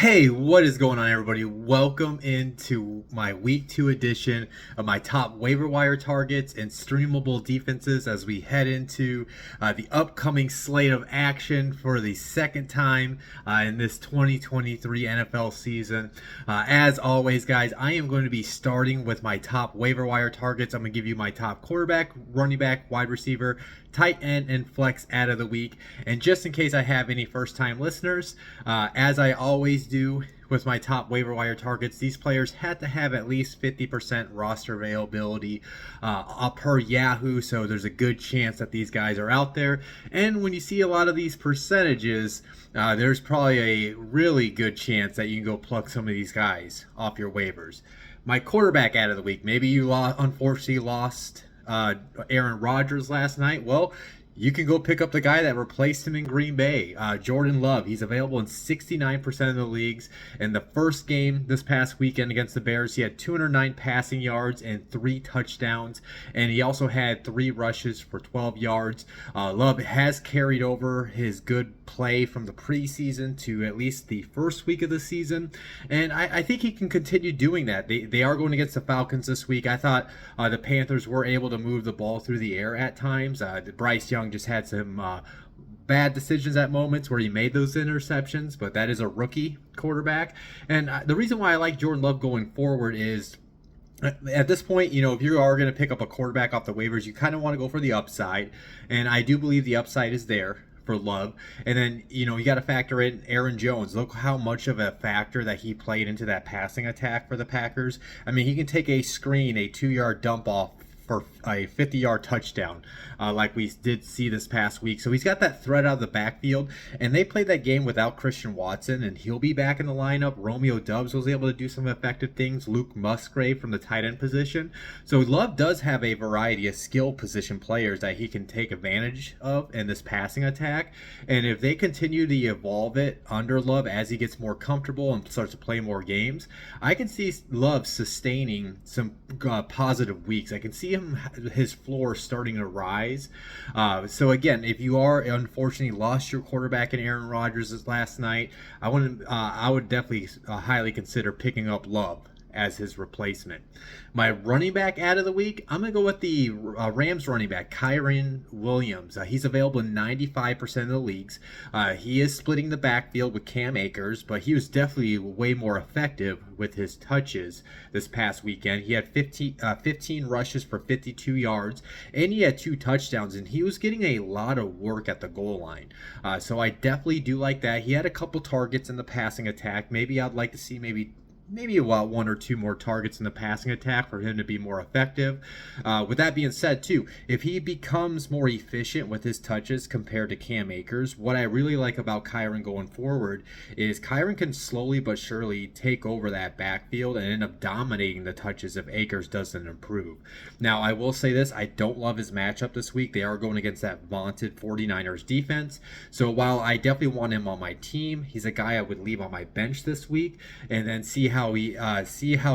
Hey, what is going on, everybody? Welcome into my week 2 edition of my top waiver wire targets and streamable defenses as we head into the upcoming slate of action for the second time in this 2023 NFL season. As always, guys, I am going to be starting with my top waiver wire targets. I'm going to give you my top quarterback, running back, wide receiver, tight end, and flex ad of the week. And just in case I have any first-time listeners, as I always do with my top waiver wire targets, these players had to have at least 50% roster availability per Yahoo, so there's a good chance that these guys are out there. And when you see a lot of these percentages, there's probably a really good chance that you can go pluck some of these guys off your waivers. My quarterback ad of the week, maybe you unfortunately lost Aaron Rodgers last night. Well, you can go pick up the guy that replaced him in Green Bay, Jordan Love. He's available in 69% of the leagues. In the first game this past weekend against the Bears, he had 209 passing yards and 3 touchdowns, and he also had 3 rushes for 12 yards. Love has carried over his good play from the preseason to at least the first week of the season, and I think he can continue doing that. They are going against the Falcons this week. I thought the Panthers were able to move the ball through the air at times. Bryce Young just had some bad decisions at moments where he made those interceptions, but that is a rookie quarterback. And the reason why I like Jordan Love going forward is at this point, if you are going to pick up a quarterback off the waivers, you kind of want to go for the upside. And I do believe the upside is there for Love. And then, you got to factor in Aaron Jones. Look how much of a factor that he played into that passing attack for the Packers. I mean, he can take a screen, a 2-yard dump off for a 50-yard touchdown like we did see this past week. So he's got that threat out of the backfield, and they played that game without Christian Watson, and he'll be back in the lineup. Romeo Doubs was able to do some effective things. Luke Musgrave from the tight end position. So Love does have a variety of skill position players that he can take advantage of in this passing attack, and if they continue to evolve it under Love as he gets more comfortable and starts to play more games, I can see Love sustaining some positive weeks. I can see his floor starting to rise. So again, if you are unfortunately lost your quarterback in Aaron Rodgers last night, I would definitely highly consider picking up Love as his replacement. My running back ad of the week, I'm going to go with the Rams running back, Kyren Williams. He's available in 95% of the leagues. He is splitting the backfield with Cam Akers, but he was definitely way more effective with his touches this past weekend. He had 15 rushes for 52 yards, and he had 2 touchdowns, and he was getting a lot of work at the goal line. So I definitely do like that. He had a couple targets in the passing attack. Maybe I'd like to see maybe about 1 or 2 more targets in the passing attack for him to be more effective. With that being said, too, if he becomes more efficient with his touches compared to Cam Akers, what I really like about Kyren going forward is Kyren can slowly but surely take over that backfield and end up dominating the touches if Akers doesn't improve. Now, I will say this, I don't love his matchup this week. They are going against that vaunted 49ers defense. So while I definitely want him on my team, he's a guy I would leave on my bench this week and then see how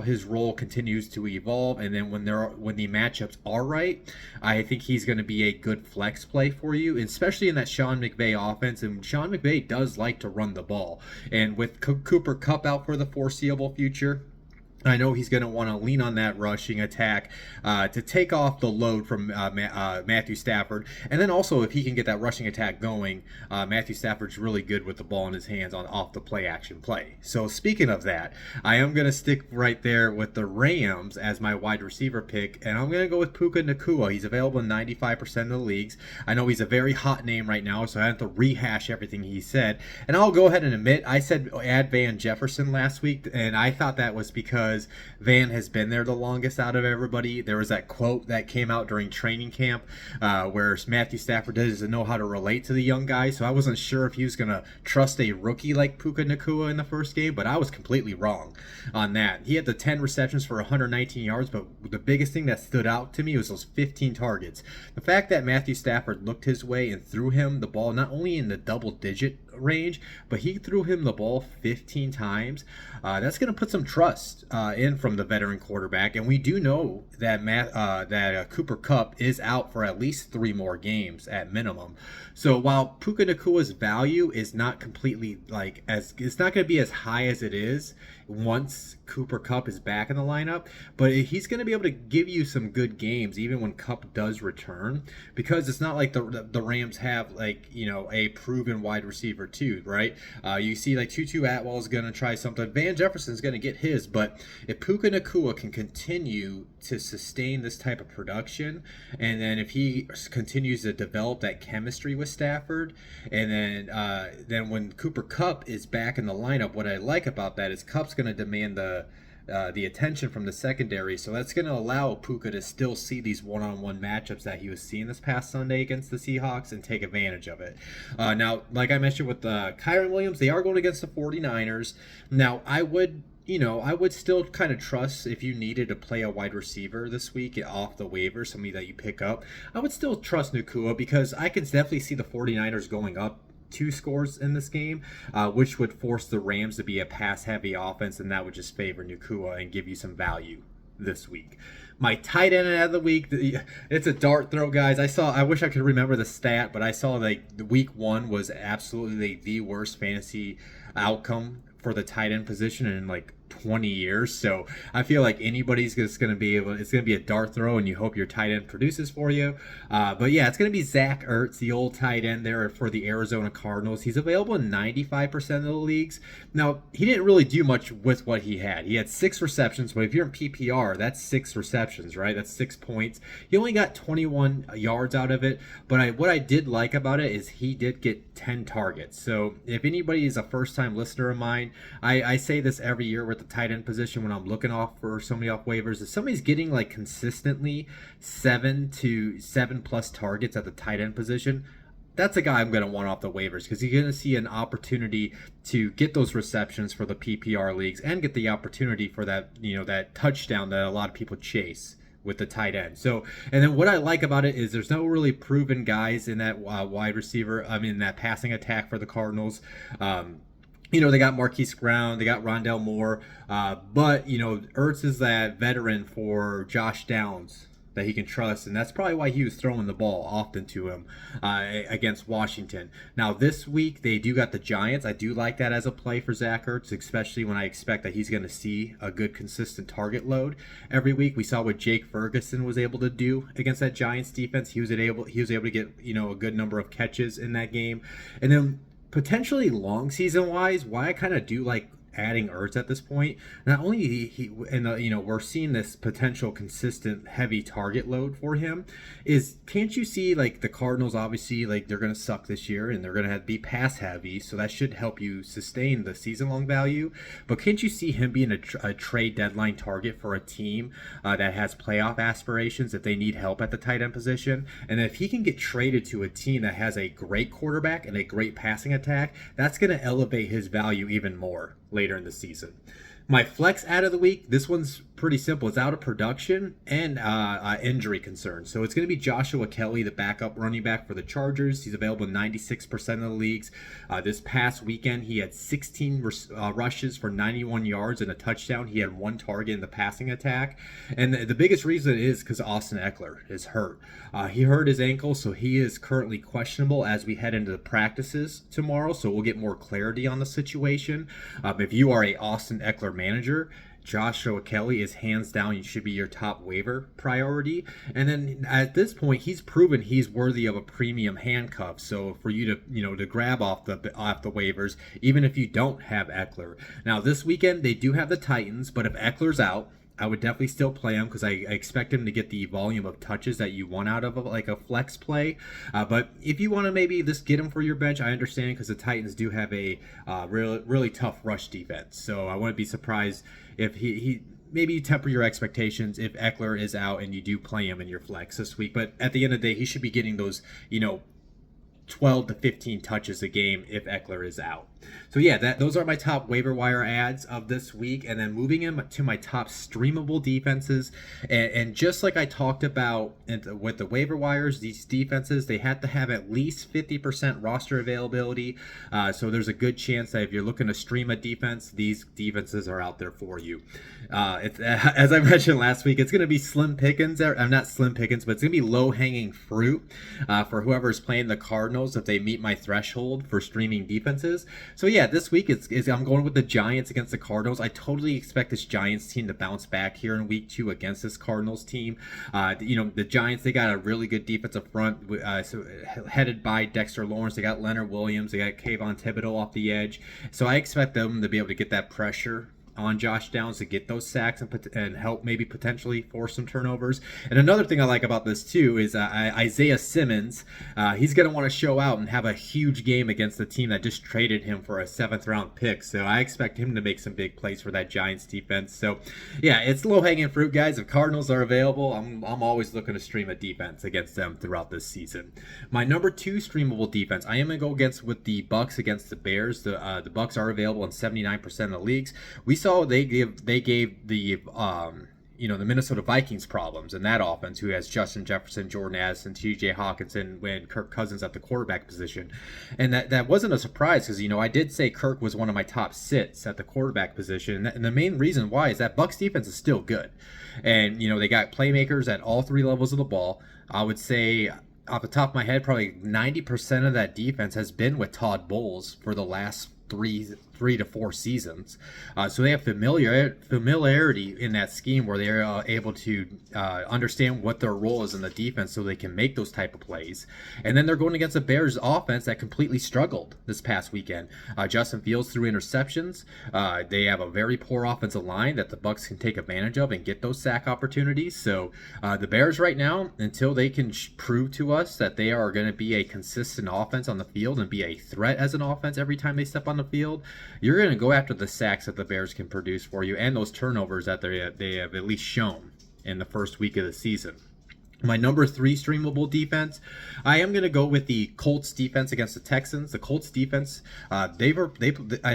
his role continues to evolve, and then when the matchups are right, I think he's going to be a good flex play for you, especially in that Sean McVay offense. And Sean McVay does like to run the ball, and with Cooper Kupp out for the foreseeable future, I know he's going to want to lean on that rushing attack to take off the load from Matthew Stafford. And then also, if he can get that rushing attack going, Matthew Stafford's really good with the ball in his hands on off the play action play. So speaking of that, I am going to stick right there with the Rams as my wide receiver pick, and I'm going to go with Puka Nacua. He's available in 95% of the leagues. I know he's a very hot name right now, so I have to rehash everything he said. And I'll go ahead and admit, I said add Van Jefferson last week, and I thought that was because Van has been there the longest out of everybody. There was that quote that came out during training camp where Matthew Stafford doesn't know how to relate to the young guys, so I wasn't sure if he was going to trust a rookie like Puka Nacua in the first game, but I was completely wrong on that. He had the 10 receptions for 119 yards, but the biggest thing that stood out to me was those 15 targets. The fact that Matthew Stafford looked his way and threw him the ball not only in the double-digit range, but he threw him the ball 15 times. That's going to put some trust in from the veteran quarterback, and we do know that Cooper Kupp is out for at least 3 more games at minimum. So while Puka Nakua's value is not completely it's not going to be as high as it is once Cooper Kupp is back in the lineup, but he's going to be able to give you some good games even when Kupp does return, because it's not like the Rams have a proven wide receiver too, right? You see Tutu Atwell is going to try something. Van Jefferson's going to get his, but if Puka Nacua can continue to sustain this type of production, and then if he continues to develop that chemistry with Stafford, and then when Cooper Kupp is back in the lineup, what I like about that is Kupp's going to demand the attention from the secondary, so that's going to allow Puka to still see these one-on-one matchups that he was seeing this past Sunday against the Seahawks and take advantage of it. Now, like I mentioned with Kyren Williams, they are going against the 49ers. Now, I would still kind of trust, if you needed to play a wide receiver this week off the waiver, somebody that you pick up, I would still trust Nacua, because I can definitely see the 49ers going up 2 scores in this game, which would force the Rams to be a pass-heavy offense, and that would just favor Nacua and give you some value this week. My tight end of the week, it's a dart throw, guys. I wish I could remember the stat, but I saw the week 1 was absolutely the worst fantasy outcome for the tight end position in 20 years. So I feel like anybody's just going to be able, it's going to be a dart throw, and you hope your tight end produces for you. But yeah, it's going to be Zach Ertz, the old tight end there for the Arizona Cardinals. He's available in 95% of the leagues. Now, he didn't really do much with what he had. He had 6 receptions, but if you're in PPR, that's 6 receptions, right? That's 6 points. He only got 21 yards out of it, but what I did like about it is he did get 10 targets. So if anybody is a first-time listener of mine, I say this every year with the tight end position when I'm looking off for somebody off waivers. If somebody's getting consistently 7 to 7+ targets at the tight end position, that's a guy I'm going to want off the waivers, because you're going to see an opportunity to get those receptions for the PPR leagues and get the opportunity for that that touchdown that a lot of people chase with the tight end. So, and then what I like about it is there's no really proven guys in that wide receiver, that passing attack for the Cardinals. They got Marquise Brown, they got Rondell Moore, but Ertz is that veteran for Josh Downs that he can trust, and that's probably why he was throwing the ball often to him against Washington. Now, this week, they do got the Giants. I do like that as a play for Zach Ertz, especially when I expect that he's going to see a good, consistent target load every week. We saw what Jake Ferguson was able to do against that Giants defense. He was able to get a good number of catches in that game. And then potentially long season wise, why I kind of do like adding Ertz at this point, not only we're seeing this potential consistent heavy target load for him, is can't you see the Cardinals, obviously they're going to suck this year and they're going to be pass heavy, so that should help you sustain the season long value, but can't you see him being a trade deadline target for a team that has playoff aspirations if they need help at the tight end position? And if he can get traded to a team that has a great quarterback and a great passing attack, that's going to elevate his value even more later in the season. My flex out of the week, this one's pretty simple. It's out of production and injury concerns. So it's going to be Joshua Kelly, the backup running back for the Chargers. He's available in 96% of the leagues. This past weekend, he had 16 rushes for 91 yards and a touchdown. He had 1 target in the passing attack. And the biggest reason is because Austin Eckler is hurt. He hurt his ankle, so he is currently questionable as we head into the practices tomorrow. So we'll get more clarity on the situation. If you are a Austin Eckler manager, Joshua Kelly is hands down, you should be your top waiver priority. And then at this point, he's proven he's worthy of a premium handcuff. So for you to grab off the waivers, even if you don't have Eckler. Now this weekend they do have the Titans, but if Eckler's out, I would definitely still play him because I expect him to get the volume of touches that you want out of a flex play. But if you want to maybe just get him for your bench, I understand, because the Titans do have a really tough rush defense. So I wouldn't be surprised if he maybe temper your expectations if Eckler is out and you do play him in your flex this week. But at the end of the day, he should be getting those 12 to 15 touches a game if Eckler is out. So yeah, those are my top waiver wire ads of this week, and then moving into my top streamable defenses. And just like I talked about with the waiver wires, these defenses, they have to have at least 50% roster availability. So there's a good chance that if you're looking to stream a defense, these defenses are out there for you. As I mentioned last week, it's going to be slim pickings. I'm not slim pickings, but it's going to be low hanging fruit for whoever's playing the Cardinals if they meet my threshold for streaming defenses. So yeah, this week I'm going with the Giants against the Cardinals. I totally expect this Giants team to bounce back here in week 2 against this Cardinals team. The Giants, they got a really good defensive front, headed by Dexter Lawrence. They got Leonard Williams. They got Kayvon Thibodeau off the edge. So I expect them to be able to get that pressure on Josh Downs to get those sacks and help maybe potentially force some turnovers. And another thing I like about this too is Isaiah Simmons. He's going to want to show out and have a huge game against the team that just traded him for a 7th round pick. So I expect him to make some big plays for that Giants defense. So yeah, it's low hanging fruit, guys. If Cardinals are available, I'm always looking to stream a defense against them throughout this season. My number 2 streamable defense, I am going to go with the Bucks against the Bears. The Bucks are available in 79% of the leagues. We saw they gave the the Minnesota Vikings problems in that offense, who has Justin Jefferson, Jordan Addison, T.J. Hawkinson, and Kirk Cousins at the quarterback position. And that wasn't a surprise because, I did say Kirk was one of my top sits at the quarterback position. And the main reason why is that Bucs defense is still good. And, they got playmakers at all 3 levels of the ball. I would say, off the top of my head, probably 90% of that defense has been with Todd Bowles for the last 3 to 4 seasons. So they have familiarity in that scheme where they're able to understand what their role is in the defense so they can make those type of plays. And then they're going against a Bears offense that completely struggled this past weekend. Justin Fields threw interceptions. They have a very poor offensive line that the Bucs can take advantage of and get those sack opportunities. So the Bears right now, until they can prove to us that they are going to be a consistent offense on the field and be a threat as an offense every time they step on the field, you're going to go after the sacks that the Bears can produce for you and those turnovers that they have at least shown in the first week of the season. My number 3 streamable defense, I am going to go with the Colts defense against the Texans. The Colts defense, I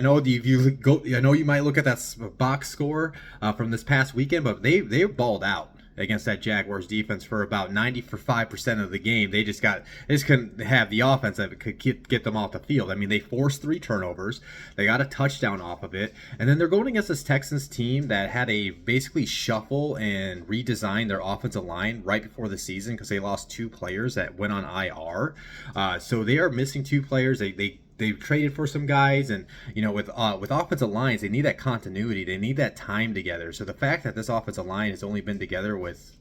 know you might look at that box score from this past weekend, but they balled out against that Jaguars defense for about 95% of the game. They just couldn't have the offense that could get them off the field. I mean, they forced 3 turnovers. They got a touchdown off of it. And then they're going against this Texans team that had a basically shuffle and redesign their offensive line right before the season because they lost 2 players that went on IR. So they are missing 2 players. They've traded for some guys, and with offensive lines, they need that continuity. They need that time together. So the fact that this offensive line has only been together with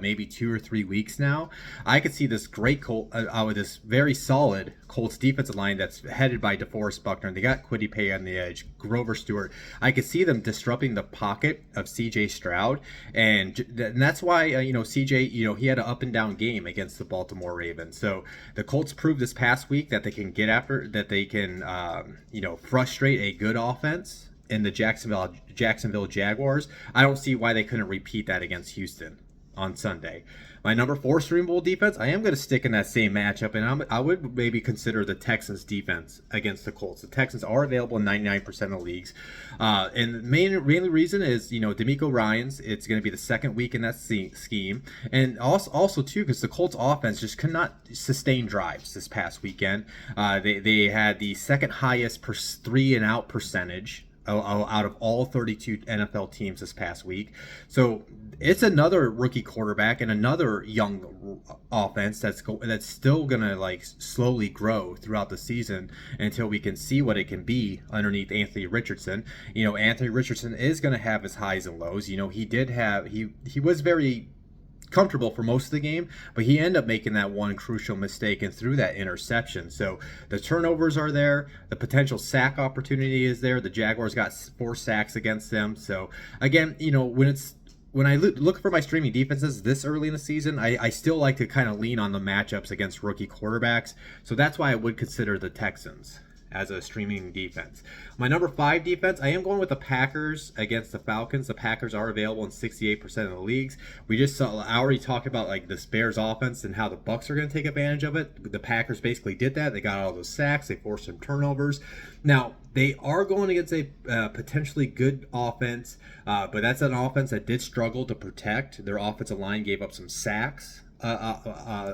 maybe 2 or 3 weeks now, I could see this this very solid Colts defensive line that's headed by DeForest Buckner. And they got Kwity Paye on the edge, Grover Stewart. I could see them disrupting the pocket of C.J. Stroud, and that's why C.J. He had an up and down game against the Baltimore Ravens. So the Colts proved this past week that they can get after, that they can frustrate a good offense in the Jacksonville Jaguars. I don't see why they couldn't repeat that against Houston on Sunday. My number 4 streamable defense, I am going to stick in that same matchup, and I would maybe consider the Texans defense against the Colts. The Texans are available in 99% of leagues, and the main reason is DeMeco Ryans. It's going to be the second week in that scheme, and also too because the Colts offense just could not sustain drives this past weekend. They had the second highest 3 and out percentage out of all 32 NFL teams this past week. So it's another rookie quarterback and another young offense that's still gonna slowly grow throughout the season until we can see what it can be underneath Anthony Richardson. Anthony Richardson is gonna have his highs and lows. He was very comfortable for most of the game, but he ended up making that one crucial mistake and threw that interception. So the turnovers are there, the potential sack opportunity is there. The Jaguars got 4 sacks against them. So again, when I look for my streaming defenses this early in the season, I still like to kind of lean on the matchups against rookie quarterbacks. So that's why I would consider the Texans as a streaming defense. My number 5 defense, I am going with the Packers against the Falcons. The Packers are available in 68% of the leagues. I already talked about like this Bears offense and how the Bucs are going to take advantage of it. The Packers basically did that. They got all those sacks. They forced some turnovers. Now, they are going against a potentially good offense, but that's an offense that did struggle to protect. Their offensive line gave up some sacks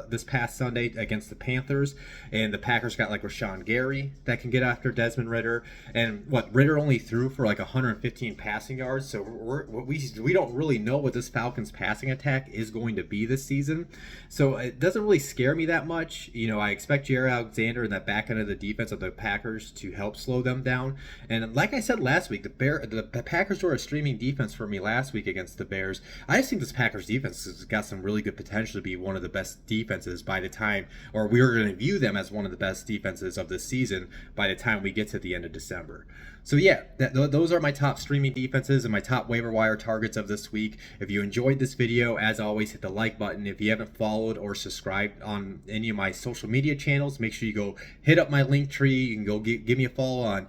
this past Sunday against the Panthers, and the Packers got like Rashawn Gary that can get after Desmond Ridder, and Ridder only threw for like 115 passing yards, so we don't really know what this Falcons passing attack is going to be this season, so it doesn't really scare me that much. I expect Jared Alexander and that back end of the defense of the Packers to help slow them down, and like I said last week, the Packers were a streaming defense for me last week against the Bears. I just think this Packers defense has got some really good potential to be one of the best defenses by the time, or we are going to view them as one of the best defenses of this season by the time we get to the end of December. So yeah, those are my top streaming defenses and my top waiver wire targets of this week. If you enjoyed this video, as always, hit the like button. If you haven't followed or subscribed on any of my social media channels, make sure you go hit up my link tree. You can go give me a follow on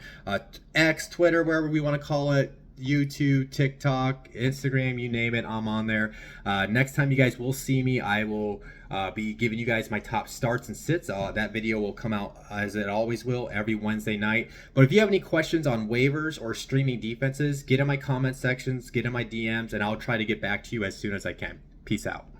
X, Twitter, wherever we want to call it, YouTube, TikTok, Instagram, you name it, I'm on there. Next time you guys will see me, I will be giving you guys my top starts and sits. That video will come out, as it always will, every Wednesday night. But if you have any questions on waivers or streaming defenses, get in my comment sections, get in my DMs, and I'll try to get back to you as soon as I can. Peace out.